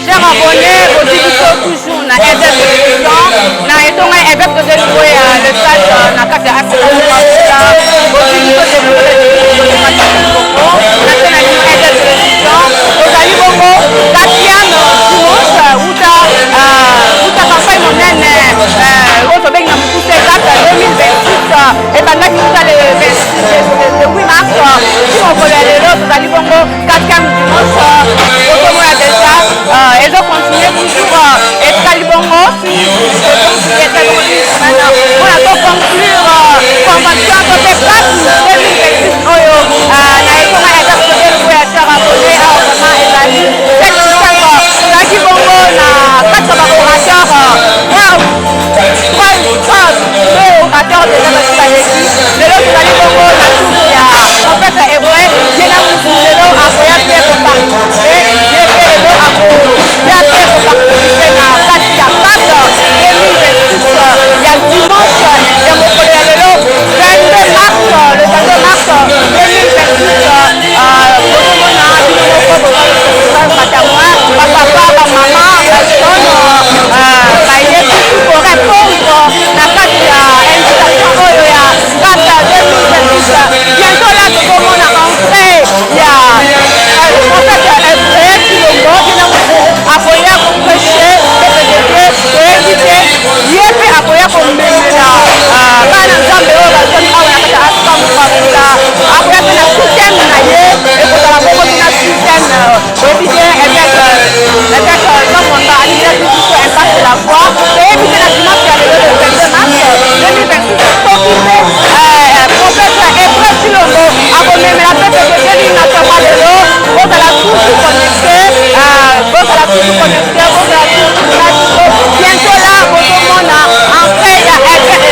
chers abonnés, au toujours na télévision, na etonga évêque de délouer le stade na kati ya Afrika Mafuta, au diviso de télévision, ozali bongo 4e dimanche uta campagne monene oyo tobengi na mokuse 2026 ebandaki kuta le 8 mars ti mokolo ya lelo tozali bongo 4e dimanche otomona deja ezocontinue toujours esali bongo mpona toconclure convention to mpe passe 2026 oyo na etonga ya dakodeleko ya cher abone awa vraiment ezali tozalaki bongo na kati ya baorateur orateur deja basi baleki lelo tozali bongo na tour ya profete hébreu ye na mutu lelo akoya mpe koparticipe ye mpe lelo akoya mpe koparticipe na kati ya passe 2026 ya dimanche ya mokolo ya lelo 22 mars le 22 mars 2026 bozomona bino moko bozamatamoa bapapa bamama basono baye tutu korépondre na kati ya invitation oyo ya passe 2026 bientôt là tozomona entrée ya profete hébreu kilongo kina moto akoya koprêche epedeke koyebite ye mpe akoya komemela bana nzambe oyo bazoni awa na kati ya Afrika Mafuta akoya mpe na soutiene na ye ekozala bongo tina soutiene oyebi te évêque zomonda alingi biso impact la voix toyebi te na dimanche ya lelo le 22 mars 2026 soki mpe profete hébreu kilongo akomemela mpe pepekeli na tonga lelo bozala toujours connecté bozala toujours connecté bozala toujours na biso bientôt là bozomona entrée ya profete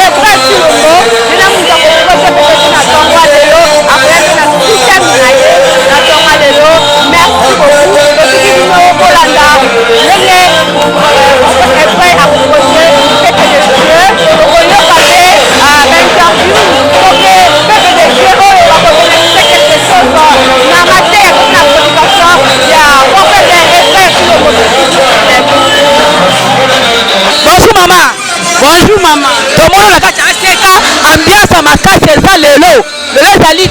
hébreu kilongo dina mutu akoprêche pepeki na tonga lelo akoya mpe na système na ye na tonga lelo merci beaucoup totiki bino kolanda ndenge profete hébreu akoprêche peuple de Dieu okoyoka mpe bainterview soki peuple de Dieu oyo bakokonekte quelque chose na matière na prédication ya profete hébreu kilongo. Bonjour maman. Bonjour maman. Tomona na kati aseka ambiance makasi eza lelo ezali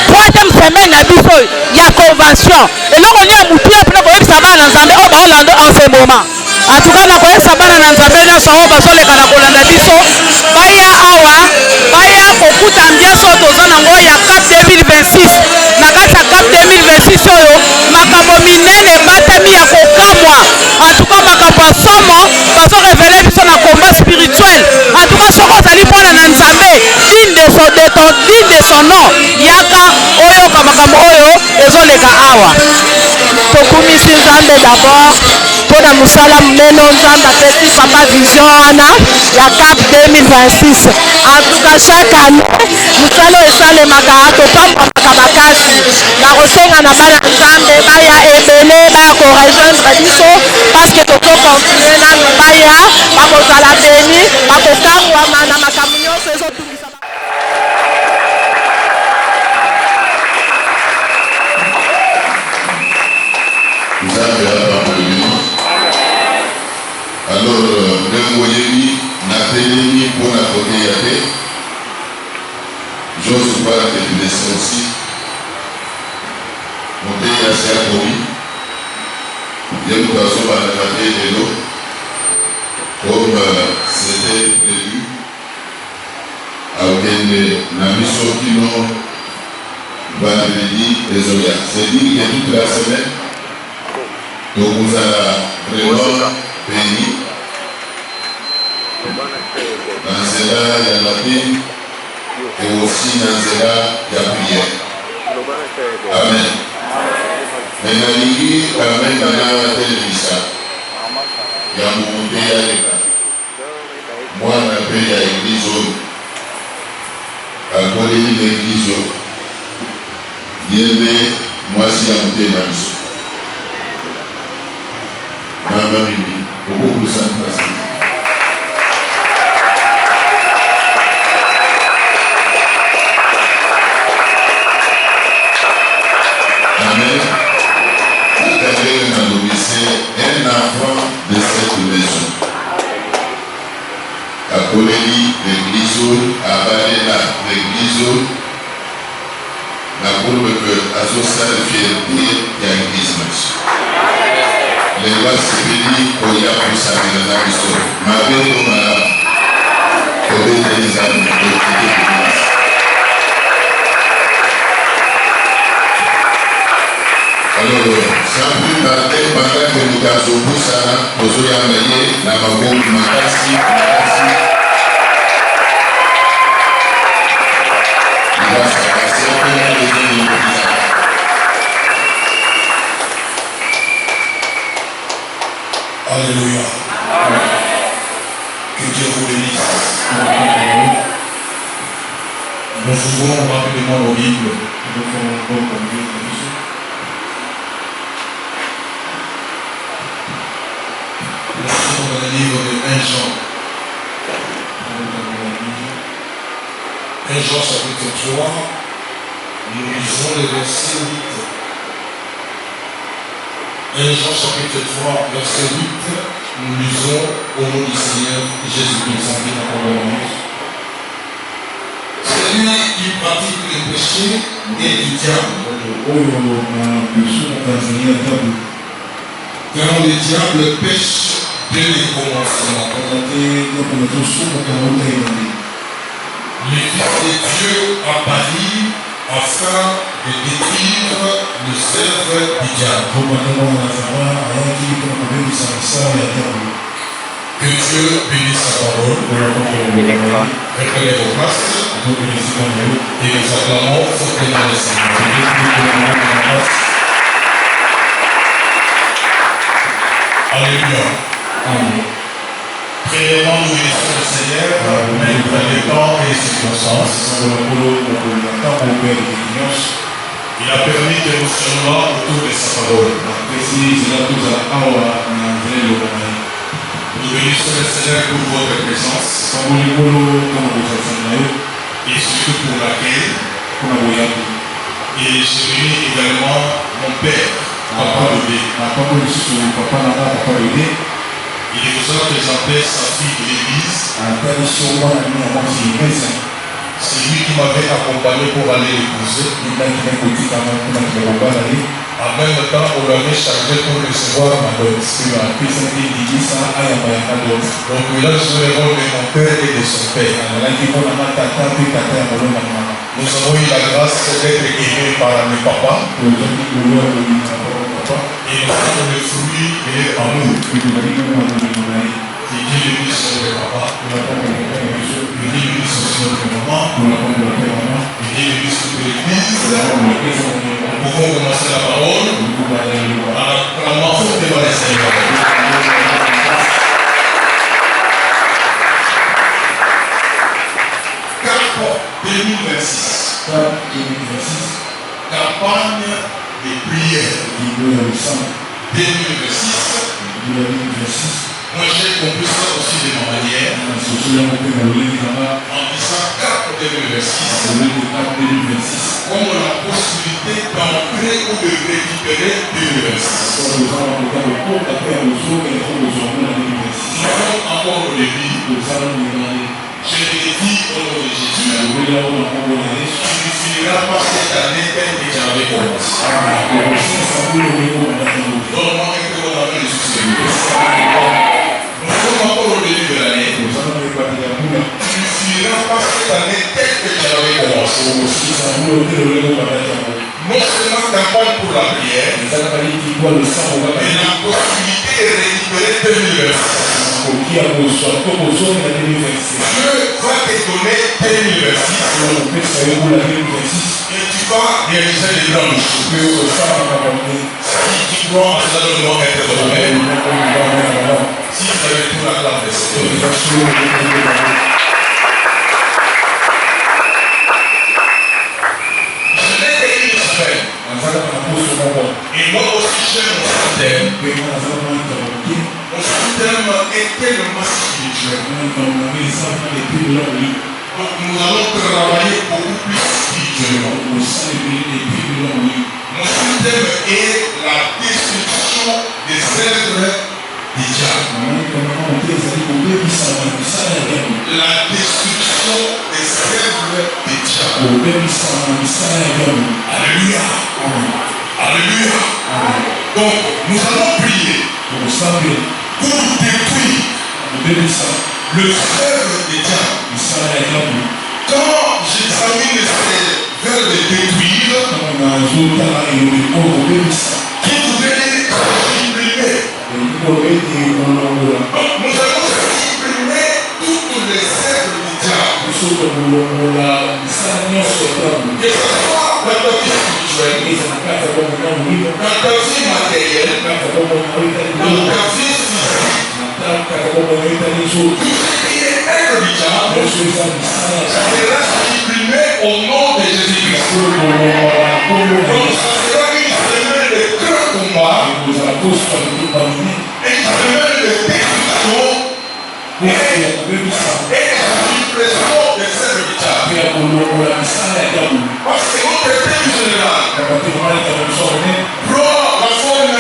3e semaine ya biso ya convention eloko ni ya mutuya mpona koyebisa bana nzambe oyo baolanda en ce moment en tout cas nakoyebisa bana na nzambe nyonso oyo bazoleka na kolanda biso baya awa baya kokuta ambiance oyo toza nango ya cap 2026 na kati ya cap 2026 oyo makambo minene ebatami ya kokamwa en tout cas makambo ya somo bazorevele biso na combat spirituel en tout cas soko ozali mpona na nzambe digne de son nom yaka oyoka makambo oyo ezoleka awa tokumisi nzambe d'abord mpona mosala monene nzambe apesi papa vision wana ya cap 2026 en tout cas chaque année mosala esalemaka topambamaka makasi na kosenga na bana nzambe baya ebele baya korejoindre biso parce que tokokontinue nano baya bakozala beni bakokangwama na makambo nyonso ezotungisa alors ndenge oyebi natelemi mpona koteya te j'ose pas te laisser aussi moteya si akomi ye moto azobandaka te lelo comme c'était prévu akende na biso kino vendredi ezoya c'est dire que toute la semaine tokozala vraiment béni na nzela ya lapine et aussi na nzela ya prière. Amen. Mais nalingi amen na televisa ya mokonde ya leka mwana mpe ya église oyo akoleli na église oyo ye nde mwasi ya motema biso mama mimi okokulusa mpasi. Amen. tozosala fierté ya église na biso lelo asepeli koya kosamela na biso mabe to malamu tobeteli nzambe tokende komise. Alors, sans plus tarder, pendant que nous avons tout ça, nous allons envoyer la maman Makasi. Alléluia. Que Dieu vous bénisse. Nous ouvrons rapidement nos Bibles. Nous sommes dans le livre de 1 Jean. 1 Jean chapitre 3. Nous lisons le verset 8. 1 Jean chapitre 3, verset 8. Nous lisons au nom du Seigneur Jésus-Christ. Celui qui pratique le péché est du diable. Car le diable pêche dès le commencement. Le Fils de Dieu apparut afin de détruire les œuvres du diable. Que Dieu bénisse sa parole. Reprenez vos places et nous acclamons fortement le Seigneur. Alléluia. Premièrement, nous bénissons le Seigneur, même dans les temps et les circonstances. Il a permis que nous soyons là autour de sa parole. Nous bénissons le Seigneur pour votre présence et surtout pour l'accueil. Et je bénis également mon père, Papa Lodé. Il nous a présenté sa fille de l'église. C'est lui qui m'avait accompagné pour aller l'épouser. En même temps, on l'avait chargé pour recevoir ma dot. Donc il a joué le rôle de mon père et de son père. Nous avons eu la grâce d'être aimés par mes papas. Et nous avons le fruit de leur amour. Et Dieu bénisse notre papa. Et Dieu bénisse aussi notre maman. Et Dieu bénisse toute l'église. Nous pouvons commencer la parole en acclamant fortement le Seigneur. Cap 2026. Campagne de prière 2026. Moi j'ai compris ça aussi de ma manière. En disant Cap 2026. Comme la possibilité d'entrer ou de récupérer 2026. Nous sommes encore au début. Je l'ai dit au nom de Jésus. Tu ne finiras pas cette année telle que tu avais commencé. Donne-moi un peu mon avis de succès. Nous sommes encore au début de l'année. Tu ne finiras pas cette année telle que tu avais commencé. Non seulement campagne pour la prière, mais la possibilité de récupérer 2026. Dieu va te donner 2026 et tu vas réaliser les grandes choses. Si tu crois en cela, doit être donné. Si tu avais tout la classe de je l'ai écrit une semaine. Et moi aussi j'aime mon système. Mon système est tellement spirituel. Donc nous allons travailler beaucoup plus spirituellement. Mon système est la destruction des œuvres du diable. La destruction des œuvres du diable. Alléluia. Alléluia. Donc, nous allons prier pour détruire le frère des diables. Quand j'examine ces verbes de détruire, qui pouvaient supprimer. Nous allons supprimer toutes les œuvres du diable. Que ce soit dans ta vie spirituelle, dans ta vie matérielle, dans ta vie physique. Il est œuvre du diable sera supprimé au nom de Jésus-Christ. Donc ça sera une semaine de grand combat, une semaine de destruction et de suppression des œuvres du diable. Parce que notre thème général prend la forme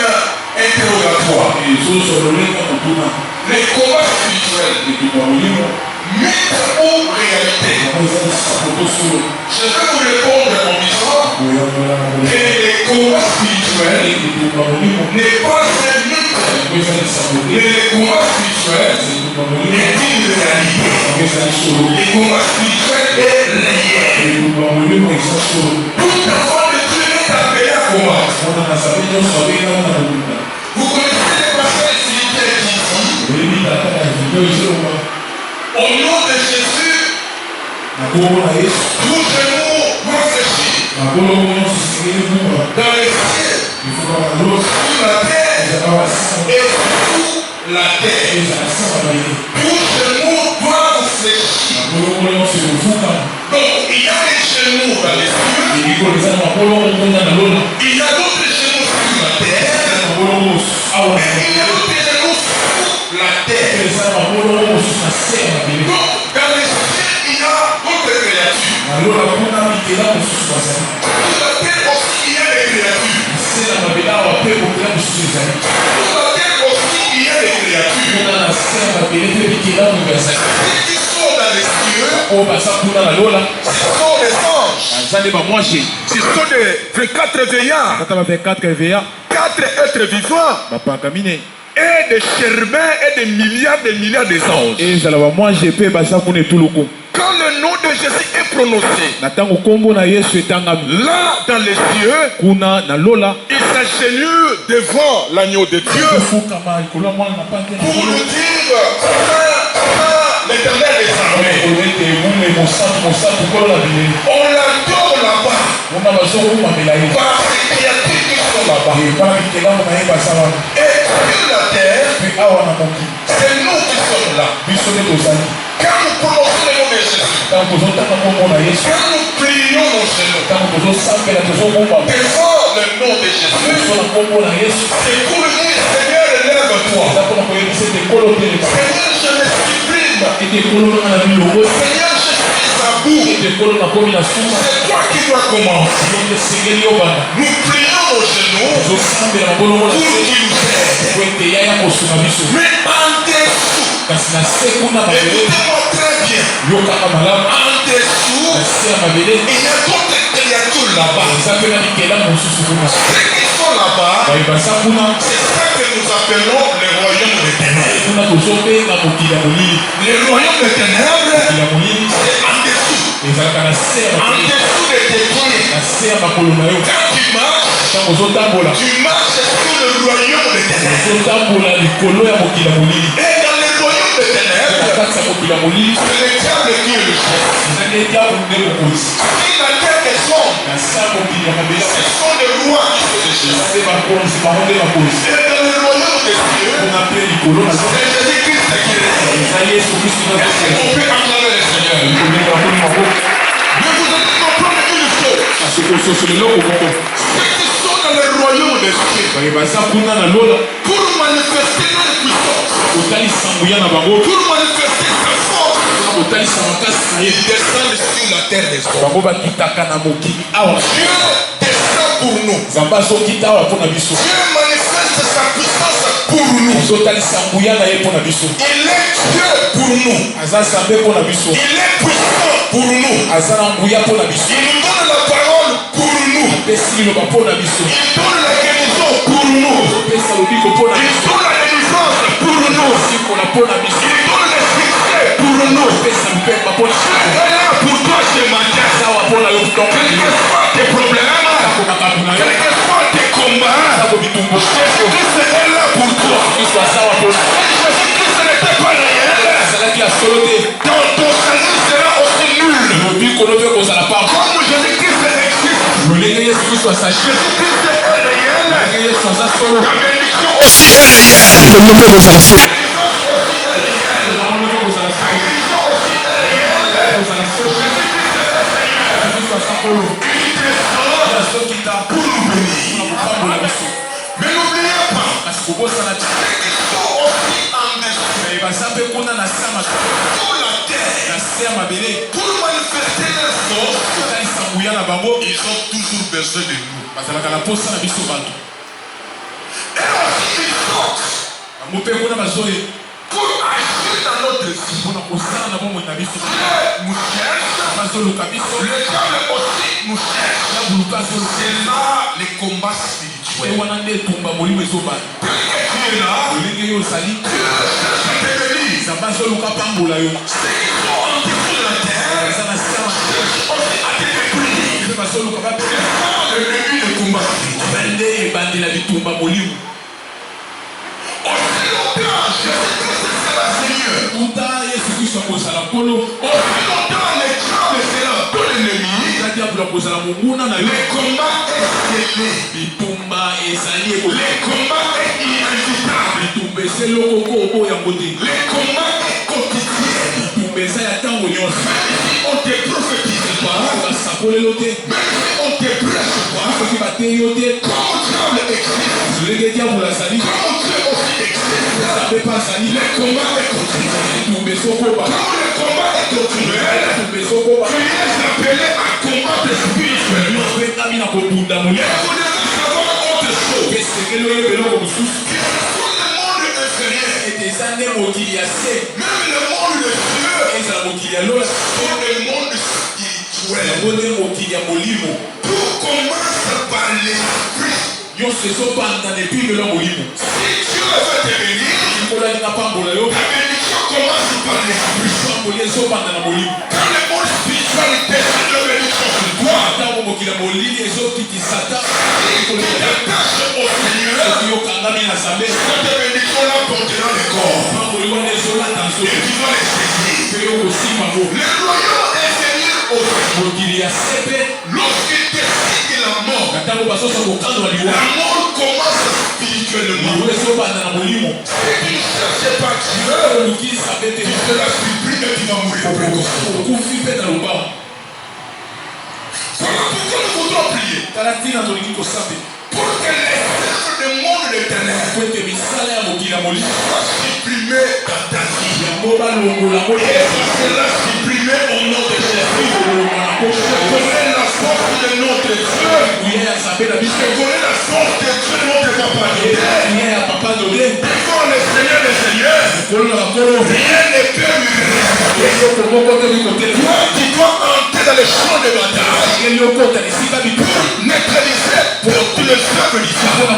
interrogatoire. Les combats spirituels, mythe ou réalité? Je vais vous répondre en disant que les combats spirituels n'est pas un mythe, mais les combats spirituels est une réalité. Les combats spirituels est réel. Tout enfant de Dieu est appelé à combattre. Vous connaissez les passages spirituels qui disent au nom de Jésus, tout genou doit fléchir dans les cieux, sur la terre et sous la terre. Tout genou doit fléchir. Donc il y a des genoux dans les cieux, il y a d'autres genoux sur la terre, et il y a d'autres genoux sous la terre. Donc dans les cieux, il y a d'autres créatures. Sur la terre aussi, il y a des créatures. Sur la terre aussi, il y a des créatures. Ceux qui sont dans les cieux, ce sont les anges. Ce sont des 24 veillards. 4 êtres vivants. Et des chérubins et des milliards d'anges. Quand le nom de Jésus est prononcé, là dans les cieux, il s'agenouille devant l'agneau de Dieu pour nous dire l'Éternel des armées. On l'adore là-bas par ces créatures qui sont là-bas. Et sur la terre, c'est nous qui sommes là. Quand nous prononçons le nom de Jésus, quand nous prions nos genoux devant le nom de Jésus, c'est pour nous, Seigneur, élève-toi. Seigneur, je me supprime. Seigneur, je suis à bout. C'est toi qui dois commencer. Nous prions nos genoux pour qu'il nous aide. Mais en dessous, écoutez-moi très bien, en dessous, il y a d'autres créatures là-bas. Ceux qui sont là-bas, c'est ça que nous appelons le royaume des ténèbres. Le royaume des ténèbres, c'est en dessous. En dessous des détruits. Quand tu marches sur le royaume des ténèbres. Et dans le royaume des ténèbres, c'est le diable qui est le chef. Si la terre est sombre, ce sont les rois qui sont les chefs. Et dans le royaume des cieux, c'est Jésus-Christ qui est le chef. On peut acclamer le Seigneur. Je vous ai comprendre une chose. Ceux qui sont dans le royaume des cieux, pour manifester leur puissance, pour manifester sa force, ils descendent sur la terre des hommes. Dieu descend pour nous. Dieu manifeste sa puissance pour nous. Il est Dieu pour nous. Il est puissant pour nous. Il nous donne la parole pour nous. Il donne la guérison pour nous. Il donne la délivrance pour nous. Il donne le succès pour nous. Il est là pour toi ce matin. Quels que soient tes problèmes, quels que soient tes combats, Jésus-Christ est là pour toi. Jésus-Christ n'était pas réel. Dans ton salut sera aussi nul. Comme Jésus-Christ existe, Jésus-Christ est réel. Ta bénédiction aussi est réelle. Mais n'oubliez pas, ceux qui sont aussi en dessous, pour la terre, pour manifester leur force, ils ont toujours besoin de nous. Et aussi ils sortent pour agir dans notre vie. Nous cherchons, le diable aussi nous cherche. C'est là les combats spirituels. Tu es là, tu cherches tes bénis. Ceux qui sont en dessous de la terre cherchent aussi à te détruire. C'est le début du combat spirituel. Aussi longtemps, Jésus-Christ sera Seigneur. Aussi longtemps, les diables seront ton ennemi. Les combats est scellé. Les combats est inévitable. Les combats est quotidien. Si on te prophétise pas, même si on te prêche pas, comme diable existe, comme Dieu aussi existe. Les combats est continuel. Comme le combat est continuel, tu es appelé à combattre spirituellement. Et vous devez savoir autre chose. Que dans le monde inférieur, même le monde de Dieu, sont le monde spirituel. Tout commence par l'esprit. Si Dieu veut te bénir, ta bénédiction commence par l'esprit. Quand le monde spirituel descend de bénédiction sur toi, si tu t'attaches au Seigneur, cette bénédiction-là portera le corps. Et tu vas les saisir. Le royaume inférieur aussi. Lorsqu'il décide la mort, la mort commence spirituellement. Si tu ne cherches pas Dieu, tu seras surpris et tu vas mourir. Voilà pourquoi nous voudrons prier. Pour que les œuvres du monde éternel soient supprimées dans ta vie. Et ça sera supprimé au nom de Jésus. Je connais la force de notre Dieu. Je connais la force de Dieu, notre Papa Dieu. Devant le Seigneur des Seigneurs, rien ne peut lui résister. Toi, tu dois entrer dans le champ de bataille pour neutraliser toutes les œuvres du diable.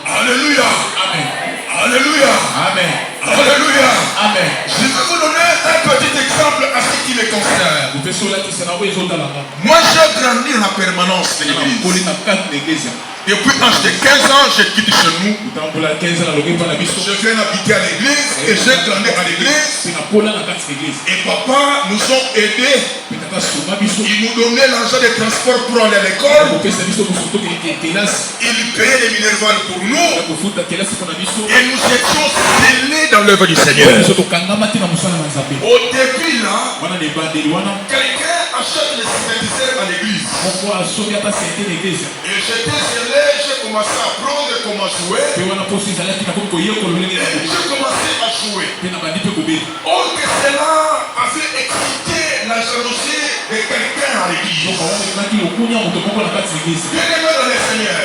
Alléluia. Amen. Alléluia. Amen. Alléluia. Amen. Je vais vous donner un petit exemple à ce qui me concerne. Moi, j'ai grandi en permanence de l'église. Depuis l'âge de 15 ans, j'ai quitté chez nous. Je viens habiter à l'église et j'ai grandi à l'église. Et papa nous ont aidés. Il nous donnait l'argent de transport pour aller à l'école. Il payait les minervales pour nous. Et nous étions scellés dans l'œuvre du Seigneur. Au début là, quelqu'un achète les synthétiseurs à l'église. Et j'étais scellé. J'ai commencé à apprendre comment jouer. Et j'ai commencé à jouer. Or que cela avait excité la jalousie de quelqu'un à l'église. Bien aimé dans le Seigneur.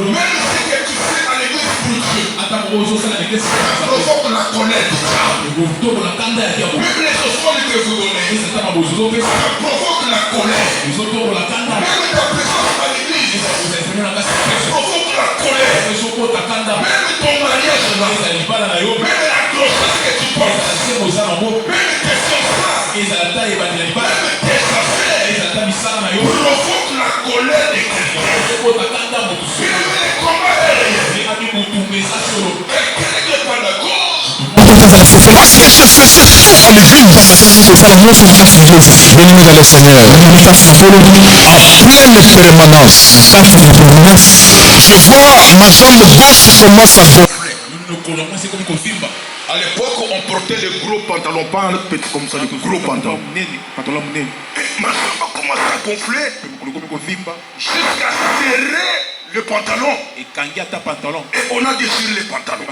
Même ce que tu fais à l'église pour Dieu. Ça provoque la colère du diable. Même les offrandes que vous donnez, ça provoque la colère. Même ta présence à l'église, ça provoque la colère. Même ton mariage là, même la grossesse que tu portes, même tes enfants, même tes affaires, provoque la colère de quelqu'un. Même les combats aériens, quelqu'un pas d'accord. Bien-aimés dans le Seigneur, pleine permanence. Je vois ma jambe gauche commence à gonfler. À l'époque, on portait les gros pantalons, pas un petit comme ça, les gros pantalons. Et ma jambe commence à gonfler jusqu'à serrer le pantalon. Et on a déchiré les pantalons.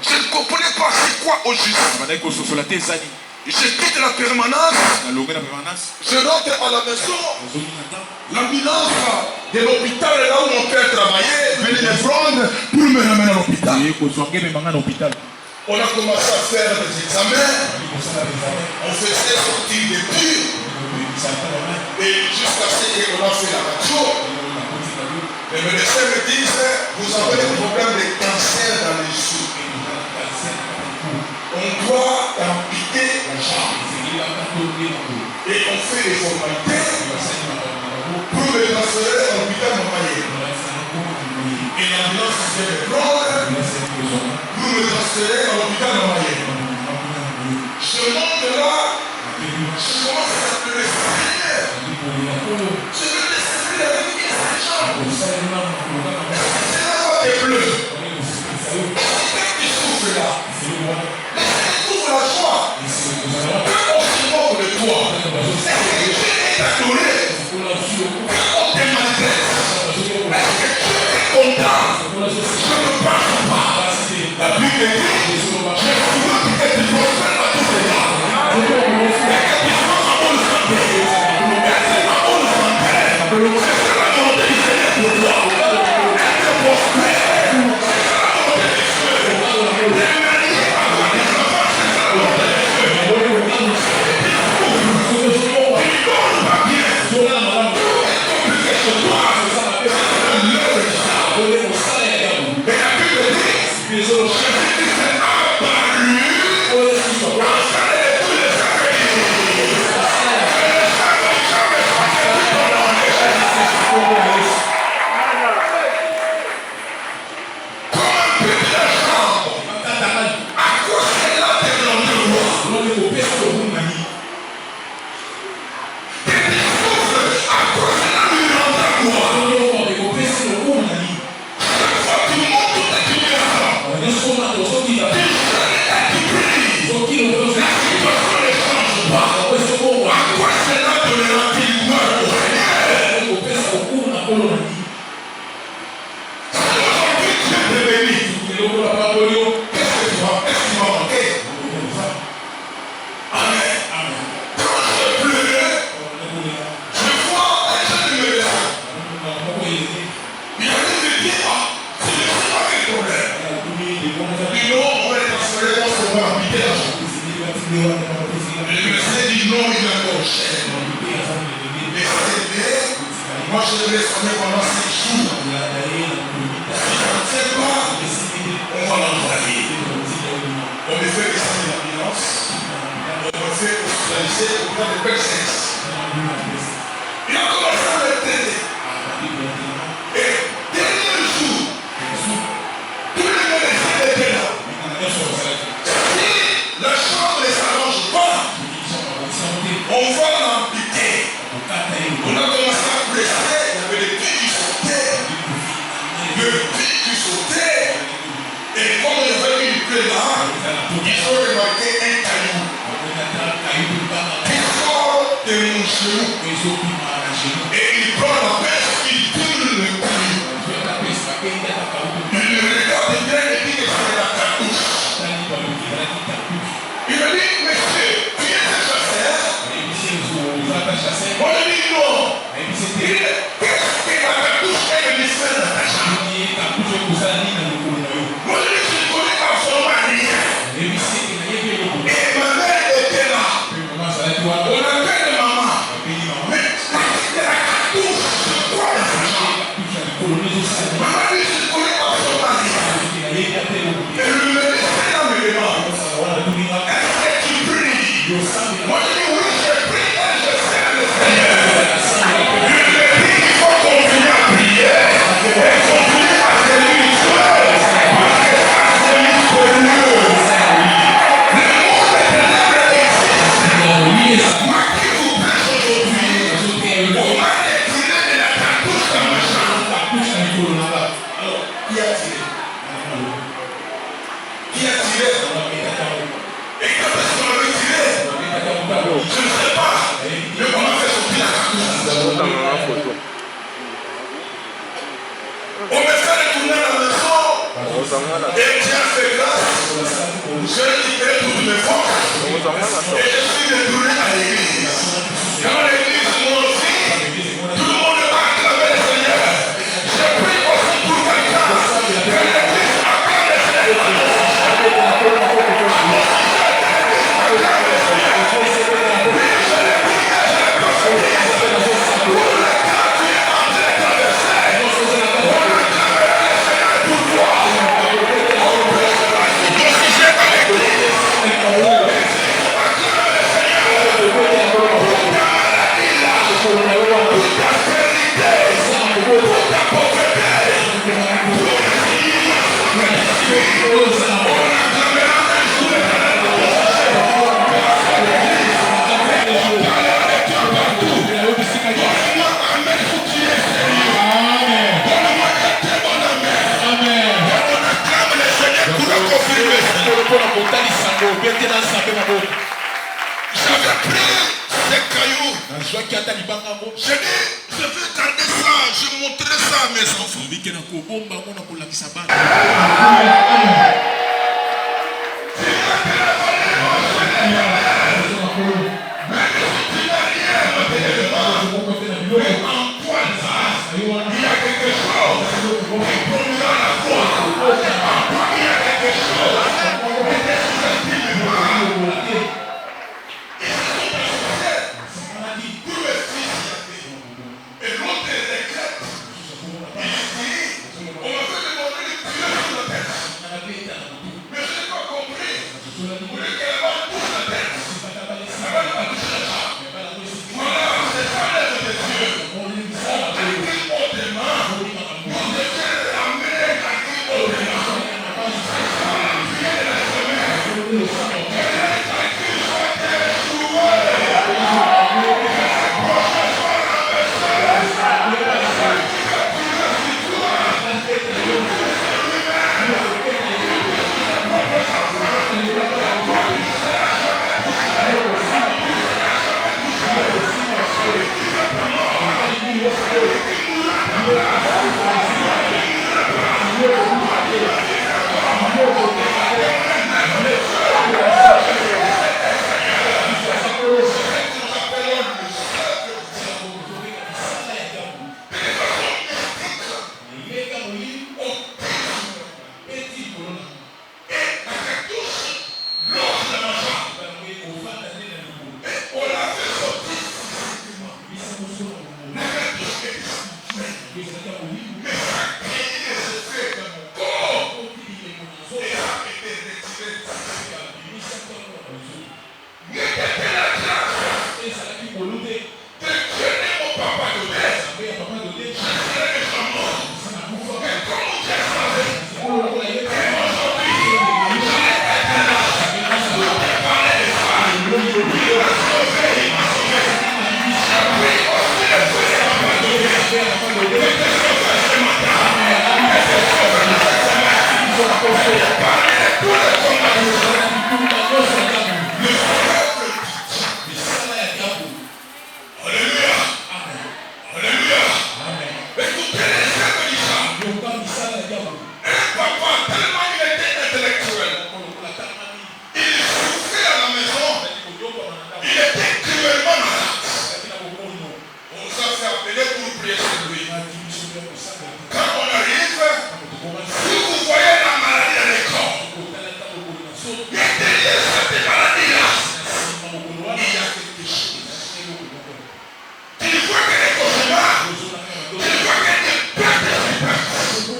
Je ne comprenais pas c'est quoi au juste. Je quitte la permanence. Je rentre à la maison. L'ambulance de l'hôpital, là où mon père travaillait, venait me prendre pour me ramener à l'hôpital. On a commencé à faire des examens. On faisait sortir des purs. Et jusqu'à ce qu'on a fait la radio. Les médecins me disent, vous avez des problèmes de cancer dans les joues. On doit amputer la jambe. Et on fait les formalités pour me transférer à l'hôpital Mamaye. Et l'ambulance vient me prendre pour me transférer à l'hôpital Mamaye. Je monte là, je commence à pleurer. Je veux décider avec les gens. C'est là où tu pleures. Quand tu souffres là, trouve la joie. Quand on se moque de toi, c'est que Dieu est adoré. Quand on te maltraite, est-ce que Dieu est content? Je ne parle pas. La Bible dit, je veux que tu prospères à tous les temps. Et que tu sois en bonne santé. Être en bonne santé. C'est la volonté du Seigneur pour toi. Être prospère. C'est la volonté des cieux. Moi je devais soigner pendant 6 jours. Si je ne sais pas, on va l'envoyer. On me fait descendre l'ambulance. On me fait hospitaliser auprès de Persex. Il a commencé à me traiter. Et dernier jour, tous les médecins étaient là. Si la chambre ne s'arrange pas, on va l'amputer. On a commencé à presser, il y avait des pieds qui sautaient. Le pied qui sautait. Et comme on avait mis une plaie là, ils ont remarqué un caillou qui sort de mon genou. Et il prend la pêche, il tourne le caillou. Il le regarde bien et dit que c'est la cartouche. Il me dit, monsieur, tu es un chasseur? On lui dit non. Il dit, qu'est-ce que la cartouche est le mystère de ta chambre?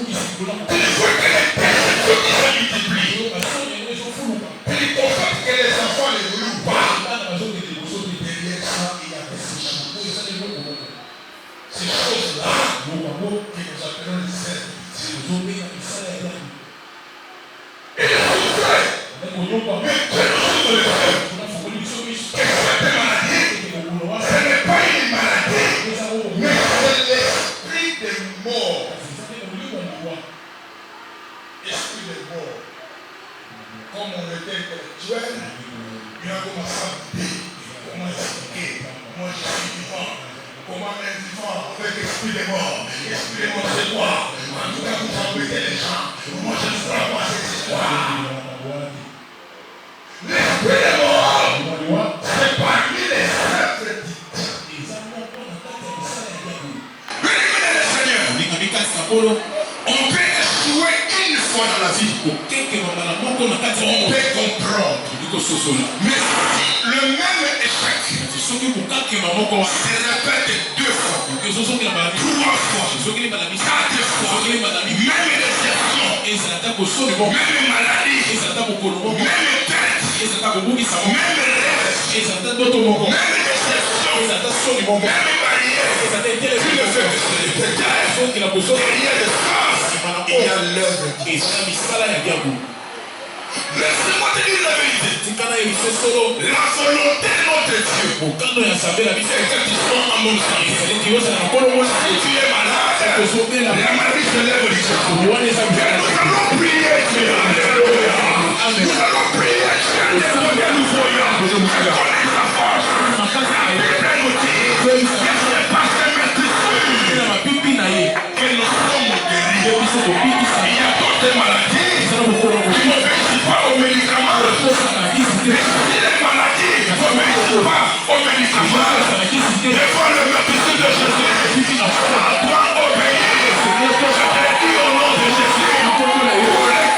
Il Il faut que les persécutions qui se multiplient. Il faut que les enfants ne louent pas. Derrière ça, il y avait ces choses. Ces choses-là que nous appelons les services. Et les souffrants, mais que nous sommes les frères. Cette maladie, ce n'est pas une maladie, mais c'est l'esprit de mort. Esprit de mort. Comme on était intellectuel, il a commencé à dire comment expliquer, comment je suis vivant, comment un vivant avec esprit de mort. Esprit de mort, c'est quoi? En tout cas, vous embêtez les gens. Moi, je ne sais pas moi cette histoire. L'esprit de mort, c'est parmi les œuvres d'Église. Seigneur, on peut échouer une fois dans la vie. On peut comprendre. Mais le même échec se répète 2 fois, 3 fois, 4 fois, même déception, même maladie, même perte, même rêve, même déception, même barrière. Tu ne fais que se répéter. Derrière le sens, il y a l'œuvre de Dieu. Laissez-moi te dire la vérité. La volonté de notre Dieu, c'est que tu sois en mon sang. Si tu es malade, la maladie se lève du sang. Nous allons prier Dieu. Alléluia. Nous allons prier Dieu. Nous voyons la force. Plein outil. Parce que que nous sommes guéris. Il y a d'autres maladies qui n'obéissent pas aux médicaments. Mais si les maladies n'obéissent pas aux médicaments, devant le baptême de Jésus, on doit obéir. Je te dis au nom de Jésus, pour les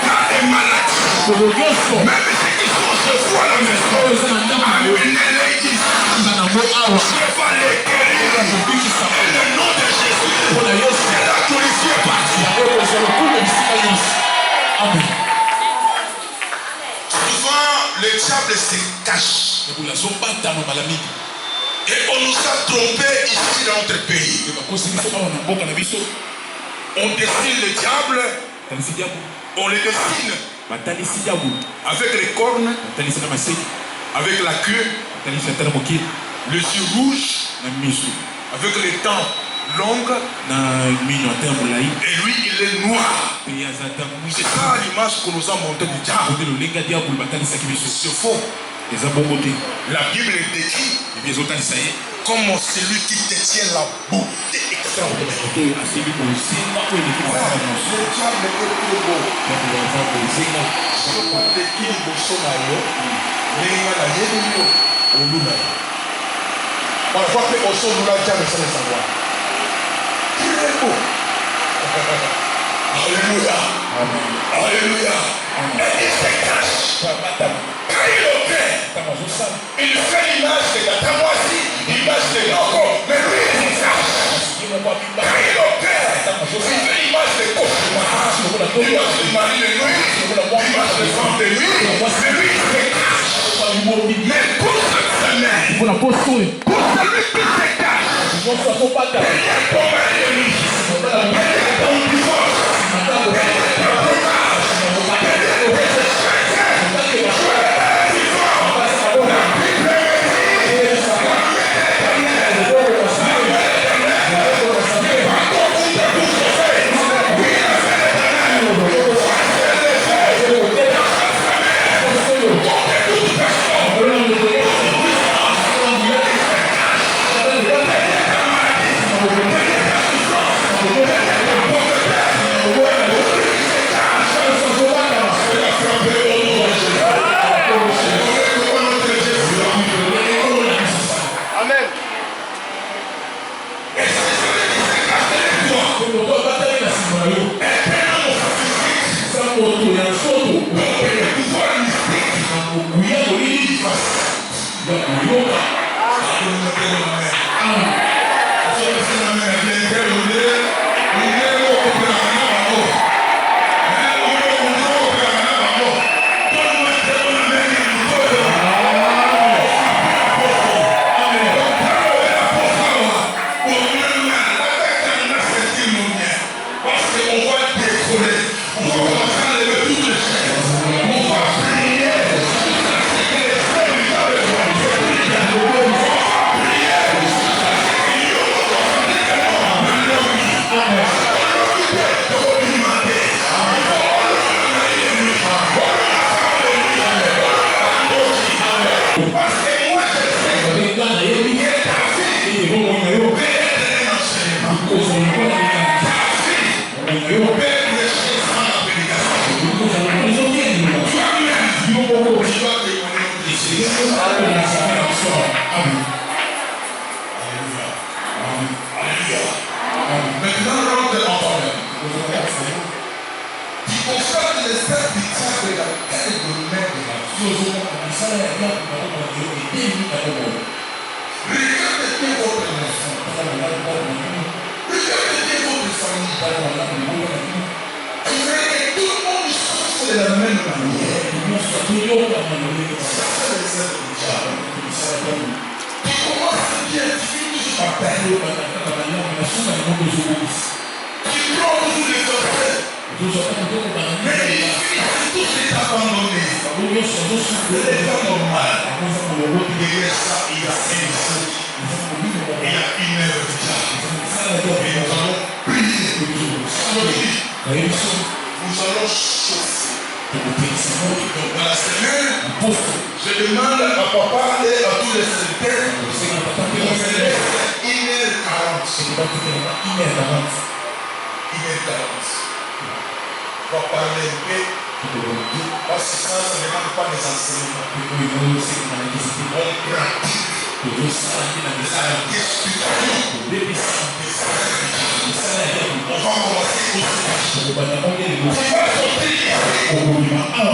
cas des maladies, même ceux qui sont chez vous à la maison, amenez-les ici. Je vais les guérir. Et le nom de Jésus, c'est la glorifiée partie. Amen. Souvent, le diable se cache. Et on nous a trompés ici dans notre pays. On dessine le diable, on le dessine avec les cornes, avec la queue, les yeux rouges, avec les dents longues, et lui il est noir. C'est ça l'image qu'on nous a montrée du diable. C'est faux. La Bible décrit comme celui qui détient la beauté extraordinaire. Le diable est plus beau. On voit que au son de la diable sans le savoir. Très beau. Alléluia. Alléluia. Et il se cache. Quand il opère, il fait l'image de Gatamoisi, l'image de Yoko, mais lui il sache. Quand il opère, il fait l'image de Koshima, l'image de Marie de nuit, l'image de femme de nuit, mais lui il se cache. Mais pour cette semaine, pour celui qui se cache, il y a ton mari de nuit, il y a ton divorce, il y a ton fromage, il y a ton soir. Amen. Alléluia. Amen. Alléluia. Amen. Maintenant, rentre en toi-même. Tu constates les steps du diable dans quel domaine de la vie. Regardez bien votre maison. Regardez bien votre famille. Tu verras que tout le monde souffre de la même manière. Ça, c'est les êtres du diable. Tu commences bien, tu finis toujours par terre. Tu prends toujours les orphelins. Mais ils finissent tous les abandonnés. C'est pas normal. Derrière ça, il y a un souffle. Il y a une œuvre du diable. Et nous allons prier. Nous allons chauffer. Donc dans la semaine, je demande à papa et à tous les secrétaires de nous aider 1h40. 1h40. On va parler un peu. Parce que ça ne demande pas des enseignements. On pratique. On va commencer aussi. On va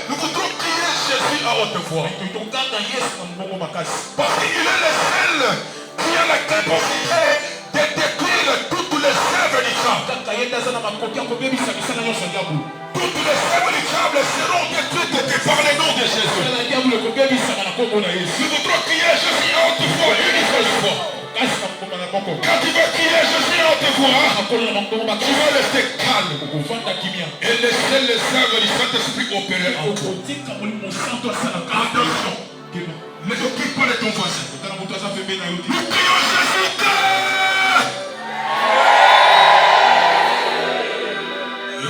Nous voudrons crier Jésus à haute voix. Parce qu'il est le seul qui a la capacité de détruire toutes les œuvres du diable. Toutes les œuvres du diable seront détruites par le nom de Jésus. Nous voudrons crier Jésus à haute voix, une seule fois. Quand tu vas crier Jésus à haute voix, tu vas rester calme et laisser les œuvres du Saint-Esprit opérer en toi. Attention, ne t'occupe pas de ton voisin. Nous crions Jésus.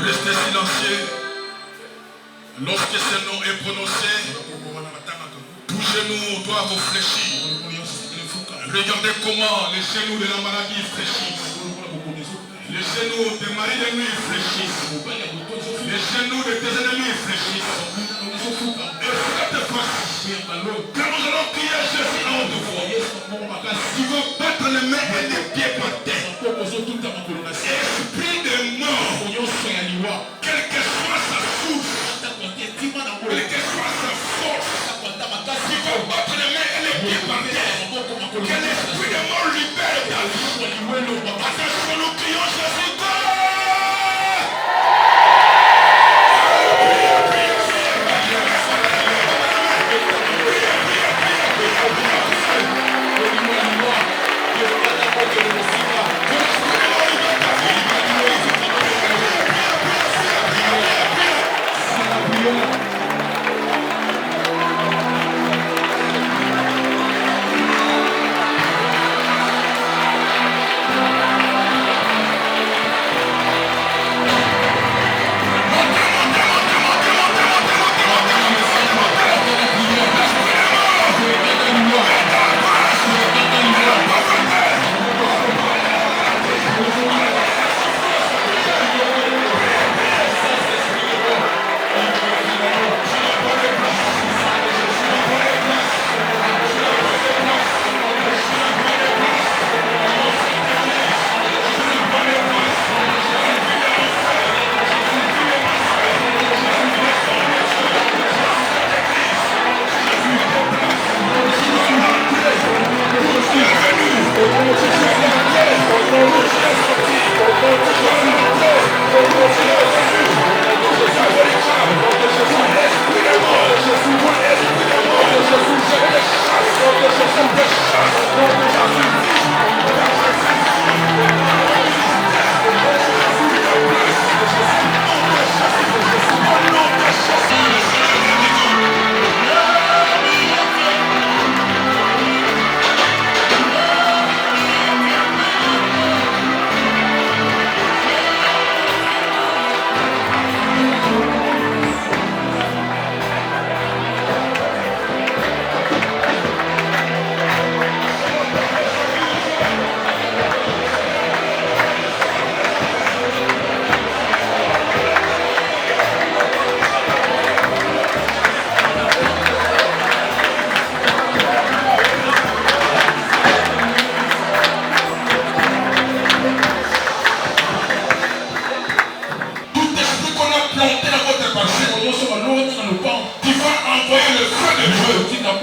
Restez silencieux. Lorsque ce nom est prononcé, tous genoux doivent vous fléchir. Regardez comment les genoux de la maladie fléchissent. Les genoux des maris de nuit fléchissent. Les genoux de tes ennemis fléchissent. Et cette fois-ci, quand nous allons crier Jésus à haute voix, tu vas battre les mains et les pieds par terre. Esprit de mort, quelle que soit sa source, quelle que soit sa force, tu vas battre les mains et les pieds par terre. Que l'esprit de mort libère ta vie. Attention, nous crions Jésus.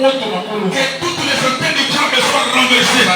Que toutes les antennes du diable soient renversées.